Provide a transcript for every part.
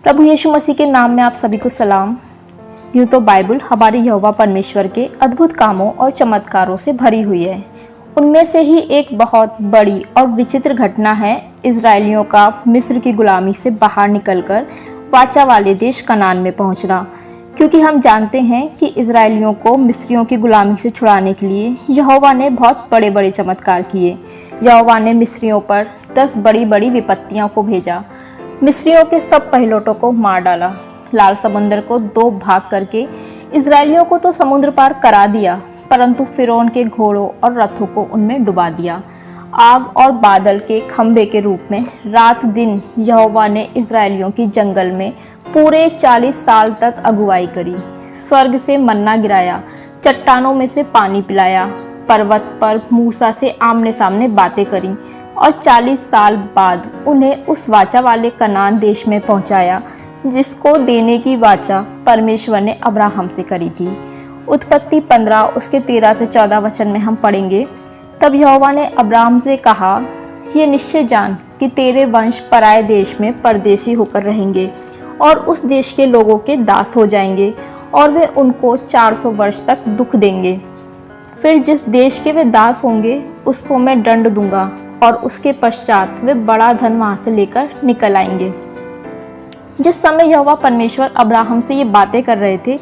प्रभु यीशु मसीह के नाम में आप सभी को सलाम। यूँ तो बाइबल हमारे यहोवा परमेश्वर के अद्भुत कामों और चमत्कारों से भरी हुई है। उनमें से ही एक बहुत बड़ी और विचित्र घटना है इजरायलियों का मिस्र की गुलामी से बाहर निकलकर वाचा वाले देश कनान में पहुंचना। क्योंकि हम जानते हैं कि इजरायलियों को मिस्रियों की गुलामी से छुड़ाने के लिए यहोवा ने बहुत बड़े बड़े चमत्कार किए। यहोवा ने मिस्रियों पर 10 बड़ी बड़ी विपत्तियों को भेजा। मिस्रियों के सब पहिलौठों को मार डाला। लाल समुद्र को 2 भाग करके इजरायलियों को तो समुद्र पार करा दिया, परंतु फिरौन के घोड़ों और रथों को उनमें डुबा दिया। आग और बादल के खंभे के रूप में रात दिन यहोवा ने इजरायलियों की जंगल में पूरे 40 साल तक अगुवाई करी। स्वर्ग से मन्ना गिराया, चट्टानों में से पानी पिलाया, पर्वत पर मूसा से आमने सामने बातें करी और 40 साल बाद उन्हें उस वाचा वाले कनान देश में पहुंचाया जिसको देने की वाचा परमेश्वर ने अब्राहम से करी थी। उत्पत्ति 15 उसके 13 से 14 वचन में हम पढ़ेंगे, तब यहोवा ने अब्राहम से कहा, ये निश्चय जान कि तेरे वंश पराए देश में परदेशी होकर रहेंगे और उस देश के लोगों के दास हो जाएंगे और वे उनको 400 वर्ष तक दुख देंगे। फिर जिस देश के वे दास होंगे उसको मैं दंड दूंगा और उसके पश्चात वे बड़ा धन वहां से लेकर निकल आएंगे। जिस समय यहोवा परमेश्वर अब्राहम से ये बातें कर रहे थे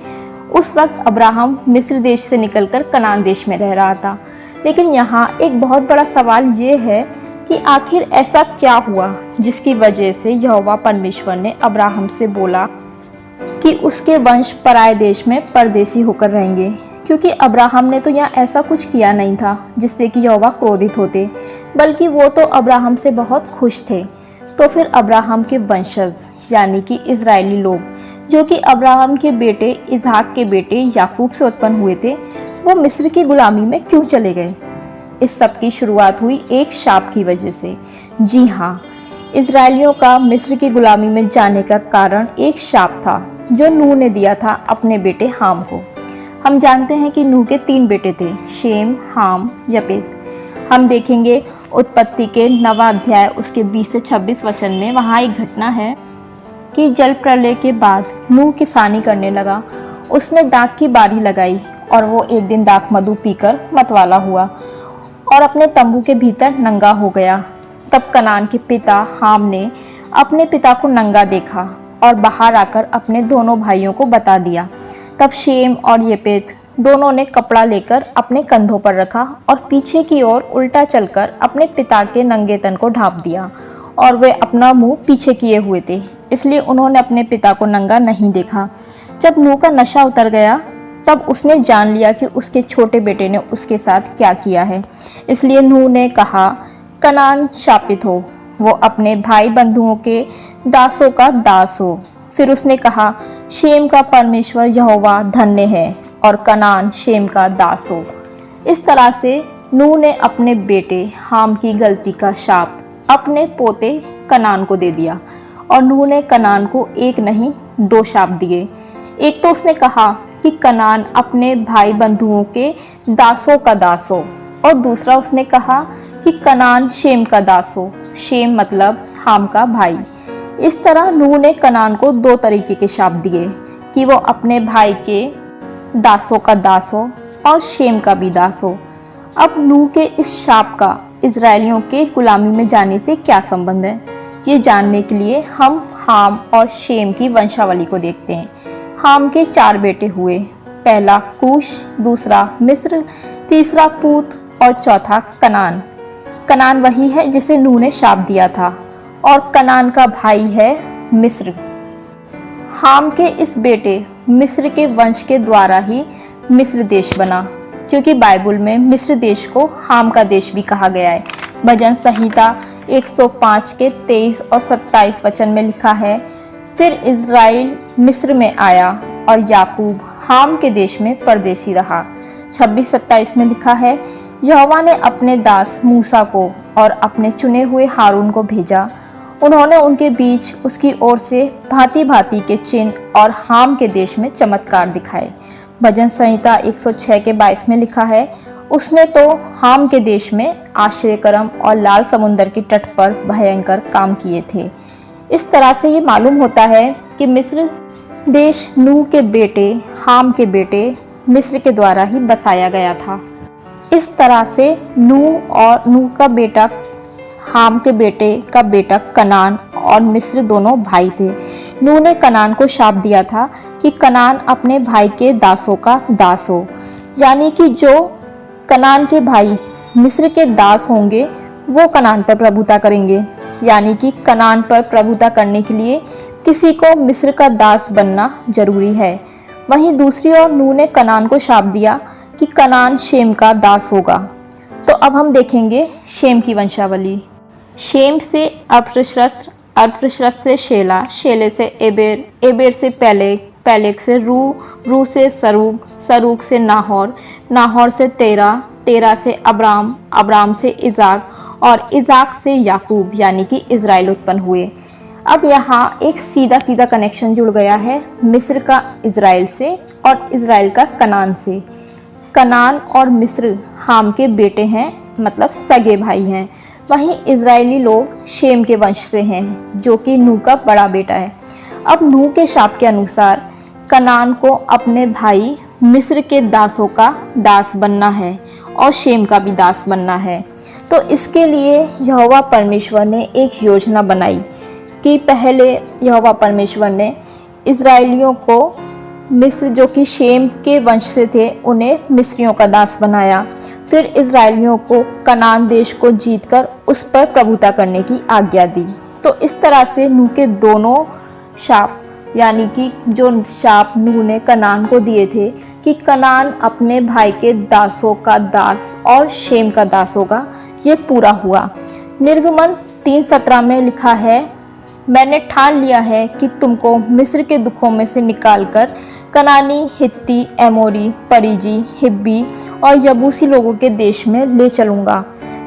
उस वक्त अब्राहम मिस्र देश से निकलकर कनान देश में रह रहा था। लेकिन यहाँ एक बहुत बड़ा सवाल ये है कि आखिर ऐसा क्या हुआ जिसकी वजह से यहोवा परमेश्वर ने अब्राहम से बोला कि उसके वंश पराए देश में परदेशी होकर रहेंगे। क्योंकि अब्राहम ने तो यहाँ ऐसा कुछ किया नहीं था जिससे कि यहोवा क्रोधित होते, बल्कि वो तो अब्राहम से बहुत खुश थे। तो फिर अब्राहम के वंशज यानी कि इजरायली लोग जो कि अब्राहम के बेटे इसहाक के बेटे याकूब से उत्पन्न हुए थे, वो मिस्र की गुलामी में क्यों चले गए? इस सब की शुरुआत हुई एक शाप की वजह से। जी हाँ, इजरायलियों का मिस्र की गुलामी में जाने का कारण एक शाप था जो नूह ने दिया था अपने बेटे हाम को। हम जानते हैं कि नूह के 3 बेटे थे, शेम, हाम, यपेत। हम देखेंगे उत्पत्ति के 9वां अध्याय उसके 20 से 26 वचन में। वहाँ एक घटना है कि जल प्रलय के बाद नूह किसानी करने लगा। उसने दाख की बारी लगाई और वो एक दिन दाख मधु पीकर मतवाला हुआ और अपने तंबू के भीतर नंगा हो गया। तब कनान के पिता हाम ने अपने पिता को नंगा देखा और बाहर आकर अपने दोनों भाइयों को बता दिया। तब शेम और यपेत दोनों ने कपड़ा लेकर अपने कंधों पर रखा और पीछे की ओर उल्टा चलकर अपने पिता के नंगे तन को ढांप दिया। और वे अपना मुंह पीछे किए हुए थे, इसलिए उन्होंने अपने पिता को नंगा नहीं देखा। जब नूह का नशा उतर गया तब उसने जान लिया कि उसके छोटे बेटे ने उसके साथ क्या किया है। इसलिए नूह ने कहा, कनान शापित हो, वो अपने भाई बंधुओं के दासों का दास हो। फिर उसने कहा, शेम का परमेश्वर यहोवा धन्य है और कनान शेम का दास हो। इस तरह से नूह ने अपने बेटे हाम की गलती का शाप अपने पोते कनान को दे दिया। और नूह ने कनान को 1 नहीं 2 शाप दिए। एक तो उसने कहा कि कनान अपने भाई बंधुओं के दासों का दास हो, और दूसरा उसने कहा कि कनान शेम का दास हो। शेम मतलब हाम का भाई। इस तरह नूह ने कनान को 2 तरीके के शाप दिए कि वो अपने भाई के दासों का दास हो और शेम का भी दास हो। अब नूह के इस शाप का इजरायलियों के गुलामी में जाने से क्या संबंध है, ये जानने के लिए हम हाम और शेम की वंशावली को देखते हैं। हाम के 4 बेटे हुए, पहला कूश, दूसरा मिस्र, तीसरा पूत और चौथा कनान। कनान वही है जिसे नूह ने शाप दिया था और कनान का भाई है मिस्र। हाम के इस बेटे मिस्र के वंश के द्वारा ही मिस्र देश बना, क्योंकि बाइबल में मिस्र देश को हाम का देश भी कहा गया है। भजन संहिता 105 के 23 और 27 वचन में लिखा है, फिर इज़राइल मिस्र में आया और याकूब हाम के देश में परदेशी रहा। 26-27 में लिखा है, यहोवा ने अपने दास मूसा को और अपने चुने हुए हारून को भेजा। उन्होंने उनके बीच उसकी ओर से भांति भांति के चिन्ह और हाम के देश में चमत्कार दिखाए। भजन संहिता 106 के 22 में लिखा है, उसने तो हाम के देश में आश्चर्यकर्म और लाल समुंदर के तट पर भयंकर काम किए थे। इस तरह से ये मालूम होता है कि मिस्र देश नूह के बेटे हाम के बेटे मिस्र के द्वारा ही बसाया गया था। इस तरह से नूह का बेटा हाम के बेटे का बेटा कनान और मिस्र दोनों भाई थे। नूह ने कनान को शाप दिया था कि कनान अपने भाई के दासों का दास हो, यानी कि जो कनान के भाई मिस्र के दास होंगे वो कनान पर प्रभुता करेंगे, यानी कि कनान पर प्रभुता करने के लिए किसी को मिस्र का दास बनना जरूरी है। वहीं दूसरी ओर नूह ने कनान को शाप दिया कि कनान शेम का दास होगा। तो अब हम देखेंगे शेम की वंशावली। शेम से अरपक्षद, अरपक्षद से शेला, शेले से एबेर, एबेर से पेलेग, पेलेग से रू से सरूग, सरूग से नाहोर, नाहोर से तेरा, तेरा से अब्राम, अब्राम से इजाक और इजाक से याकूब यानी कि इज़राइल उत्पन्न हुए। अब यहाँ एक सीधा सीधा कनेक्शन जुड़ गया है मिस्र का इज़राइल से और इज़राइल का कनान से। कनान और मिस्र हाम के बेटे हैं, मतलब सगे भाई हैं। वहीं इज़राइली लोग शेम के वंश से हैं, जो कि नूह का बड़ा बेटा है। अब नूह के शाप के अनुसार कनान को अपने भाई मिस्र के दासों का दास बनना है और शेम का भी दास बनना है। तो इसके लिए यहोवा परमेश्वर ने एक योजना बनाई कि पहले यहोवा परमेश्वर ने इज़राइलियों को मिस्र जो कि शेम के वंश से थे उन्हें मिस्रियों का दास बनाया। फिर इज़राइलियों को कनान देश को जीतकर उस पर प्रभुता करने की आज्ञा दी। तो इस तरह से नूह के दोनों शाप, यानी कि जो शाप नूह ने कनान को दिए थे कि कनान अपने भाई के दासों का दास और शेम का दास होगा, ये पूरा हुआ। निर्गमन 3:17 में लिखा है, मैंने ठान लिया है कि तुमको मिस्र के दुखों में से निकालकर कनानी, हित्ती, एमोरी, परिजी, हिब्बी और यबूसी लोगों के देश में ले चलूँगा,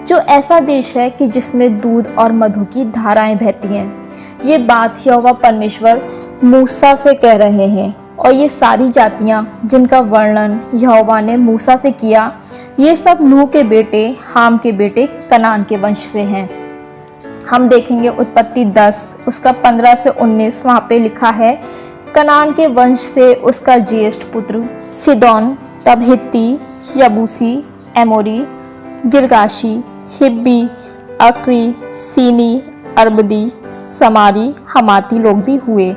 जो ऐसा देश है कि जिसमें दूध और मधु की धाराएं बहती हैं। ये बात यहोवा परमेश्वर मूसा से कह रहे हैं और ये सारी जातियां जिनका वर्णन यहोवा ने मूसा से किया, ये सब नूह के बेटे हाम के बेटे कनान के वंश से हैं। हम देखेंगे उत्पत्ति 10 उसका 15 से 19, वहाँ पे लिखा है, कनान के वंश से उसका ज्येष्ठ पुत्र सिदोन, तब हित्ती, यबूसी, एमोरी, गिरगाशी, हिब्बी, अक्री, सीनी, अरबदी, समारी, हमाती लोग भी हुए।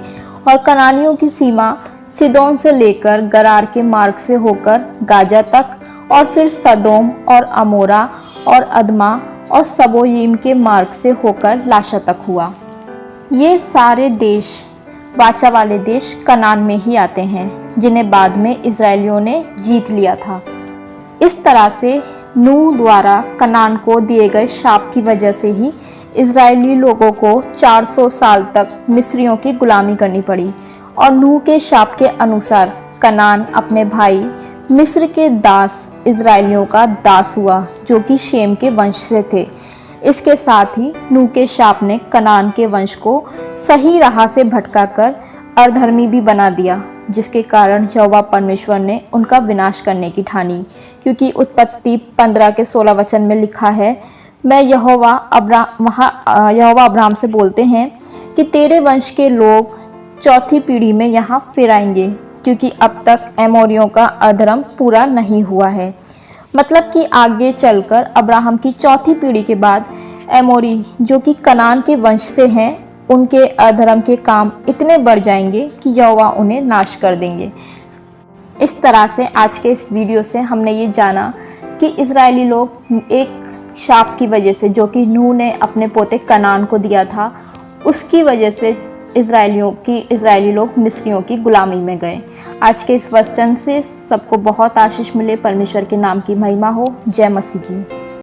और कनानियों की सीमा सिदोन से लेकर गरार के मार्ग से होकर गाजा तक और फिर सदोम और अमोरा और अदमा और सबोयीम के मार्ग से होकर लाशा तक हुआ। ये सारे देश वाचा वाले देश कनान में ही आते हैं, जिन्हें बाद में इज़राइलियों ने जीत लिया था। इस तरह से नूह द्वारा कनान को दिए गए शाप की वजह से ही इज़राइली लोगों को 400 साल तक मिस्रियों की गुलामी करनी पड़ी। और नूह के शाप के अनुसार कनान अपने भाई मिस्र के दास इज़राइलियों का दास हुआ, जो कि शेम के वंश से थे। इसके साथ ही नूह के शाप ने कनान के वंश को सही राह से भटकाकर अधर्मी भी बना दिया, जिसके कारण यहोवा परमेश्वर ने उनका विनाश करने की ठानी। क्योंकि उत्पत्ति 15 के 16 वचन में लिखा है, मैं यहोवा अब्राहम से बोलते हैं कि तेरे वंश के लोग चौथी पीढ़ी में यहाँ फिर आएंगे, क्योंकि अब तक एमोरियों का अधर्म पूरा नहीं हुआ है। मतलब कि आगे चलकर अब्राहम की चौथी पीढ़ी के बाद एमोरी जो कि कनान के वंश से हैं, उनके अधर्म के काम इतने बढ़ जाएंगे कि यहोवा उन्हें नाश कर देंगे। इस तरह से आज के इस वीडियो से हमने ये जाना कि इज़राइली लोग एक शाप की वजह से, जो कि नूह ने अपने पोते कनान को दिया था, उसकी वजह से इज़राइली लोग मिस्रियों की गुलामी में गए। आज के इस वचन से सबको बहुत आशीष मिले। परमेश्वर के नाम की महिमा हो। जय मसीह की।